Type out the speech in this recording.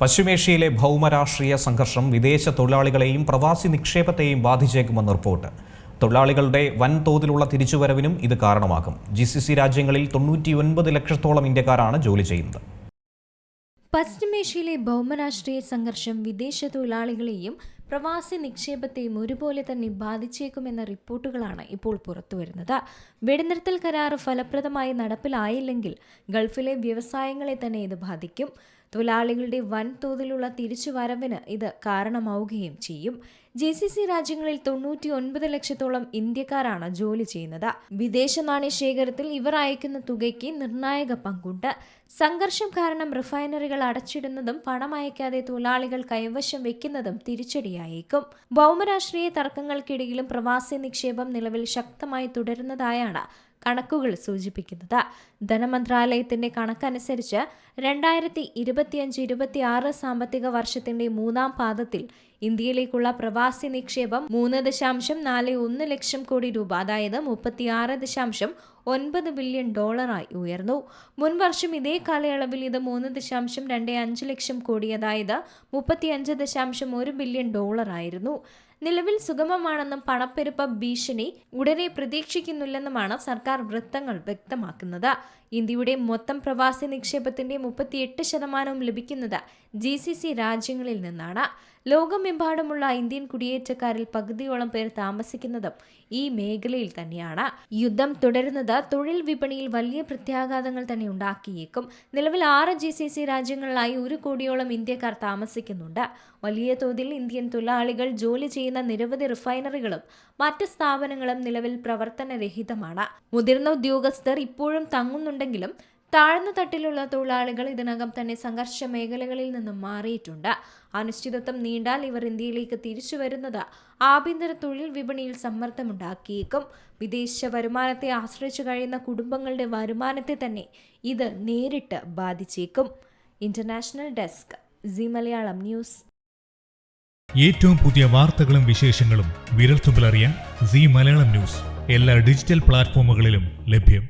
പശ്ചിമേഷ്യയിലെ ഭൗമരാഷ്ട്രീയ സംഘർഷം വിദേശ തൊഴിലാളികളെയും പ്രവാസി നിക്ഷേപത്തെയും ബാധിച്ചേക്കുമെന്ന് റിപ്പോർട്ട്. തൊഴിലാളികളുടെ വൻതോതിലുള്ള തിരിച്ചുവരവിനും ഇത് കാരണമാകും. GCC രാജ്യങ്ങളിൽ 99 ലക്ഷത്തോളം ഇന്ത്യക്കാരാണ് ജോലി ചെയ്യുന്നത്. പശ്ചിമേഷ്യയിലെ ഭൗമരാഷ്ട്രീയ സംഘർഷം വിദേശ തൊഴിലാളികളെയും പ്രവാസി നിക്ഷേപത്തെയും ഒരുപോലെ തന്നെ ബാധിച്ചേക്കുമെന്ന റിപ്പോർട്ടുകളാണ് ഇപ്പോൾ പുറത്തുവരുന്നത്. വെടിനിർത്തൽ കരാർ ഫലപ്രദമായി നടപ്പിലായില്ലെങ്കിൽ ഗൾഫിലെ വ്യവസായങ്ങളെ തന്നെ ഇത് ബാധിക്കും. തൊഴിലാളികളുടെ വൻതോതിലുള്ള തിരിച്ചുവരവിന് ഇത് കാരണമാവുകയും ചെയ്യും. GCC രാജ്യങ്ങളിൽ 99 ലക്ഷത്തോളം ഇന്ത്യക്കാരാണ് ജോലി ചെയ്യുന്നത്. വിദേശ നാണ്യ ശേഖരത്തിൽ ഇവർ അയക്കുന്ന തുകയ്ക്ക് നിർണായക പങ്കുണ്ട്. സംഘർഷം കാരണം റിഫൈനറികൾ അടച്ചിടുന്നതും പണം അയക്കാതെ തൊഴിലാളികൾ കൈവശം വെക്കുന്നതും തിരിച്ചടിയായേക്കും. ഭൗമരാഷ്ട്രീയ തർക്കങ്ങൾക്കിടയിലും പ്രവാസി നിക്ഷേപം നിലവിൽ ശക്തമായി തുടരുന്നതായാണ് കണക്കുകൾ സൂചിപ്പിക്കുന്നത്. ധനമന്ത്രാലയത്തിന്റെ കണക്കനുസരിച്ച് 2025-26 സാമ്പത്തിക വർഷത്തിന്റെ മൂന്നാം പാദത്തിൽ ഇന്ത്യയിലേക്കുള്ള പ്രവാസി നിക്ഷേപം 3.41 ലക്ഷം കോടി രൂപ, അതായത് $36.9 ബില്യൺ ഉയർന്നു. മുൻവർഷം ഇതേ കാലയളവിൽ ഇത് 3.25 ലക്ഷം കോടി, അതായത് $35.1 ബില്യൺ ആയിരുന്നു. നിലവിൽ സുഗമമാണെന്നും പണപ്പെരുപ്പ ഭീഷണി ഉടനെ പ്രതീക്ഷിക്കുന്നില്ലെന്നുമാണ് സർക്കാർ വൃത്തങ്ങൾ വ്യക്തമാക്കുന്നത്. ഇന്ത്യയുടെ മൊത്തം പ്രവാസി നിക്ഷേപത്തിന്റെ 38% ലഭിക്കുന്നത് GCC രാജ്യങ്ങളിൽ നിന്നാണ്. ലോകമെമ്പാടുമുള്ള ഇന്ത്യൻ കുടിയേറ്റക്കാരിൽ പകുതിയോളം പേർ താമസിക്കുന്നതും ഈ മേഖലയിൽ തന്നെയാണ്. യുദ്ധം തുടരുന്നത് തൊഴിൽ വിപണിയിൽ വലിയ പ്രത്യാഘാതങ്ങൾ തന്നെ ഉണ്ടാക്കിയേക്കും. നിലവിൽ 6 GCC രാജ്യങ്ങളിലായി 1 കോടിയോളം ഇന്ത്യക്കാർ താമസിക്കുന്നുണ്ട്. വലിയ തോതിൽ ഇന്ത്യൻ തൊഴിലാളികൾ ജോലി ചെയ്യുന്ന നിരവധി റിഫൈനറികളും മറ്റ് സ്ഥാപനങ്ങളും നിലവിൽ പ്രവർത്തനരഹിതമാണ്. മുതിർന്ന ഉദ്യോഗസ്ഥർ ഇപ്പോഴും തങ്ങുന്നുണ്ടെങ്കിലും താഴ്ന്ന തട്ടിലുള്ള തൊഴിലാളികൾ ഇതിനകം തന്നെ സംഘർഷ മേഖലകളിൽ നിന്നും മാറിയിട്ടുണ്ട്. അനിശ്ചിതത്വം നീണ്ടാൽ ഇവർ ഇന്ത്യയിലേക്ക് തിരിച്ചു വരുന്നത് ആഭ്യന്തര തൊഴിൽ വിപണിയിൽ സമ്മർദ്ദമുണ്ടാക്കിയേക്കും. വിദേശ വരുമാനത്തെ ആശ്രയിച്ചു കഴിയുന്ന കുടുംബങ്ങളുടെ വരുമാനത്തെ തന്നെ ഇത് നേരിട്ട് ബാധിച്ചേക്കും. International desk, Zee Malayalam news. ഏറ്റവും പുതിയ വാർത്തകളും വിശേഷങ്ങളും വിരൽത്തുമ്പിലറിയാൻ സീ മലയാളം ന്യൂസ് എല്ലാ ഡിജിറ്റൽ പ്ലാറ്റ്ഫോമുകളിലും ലഭ്യം.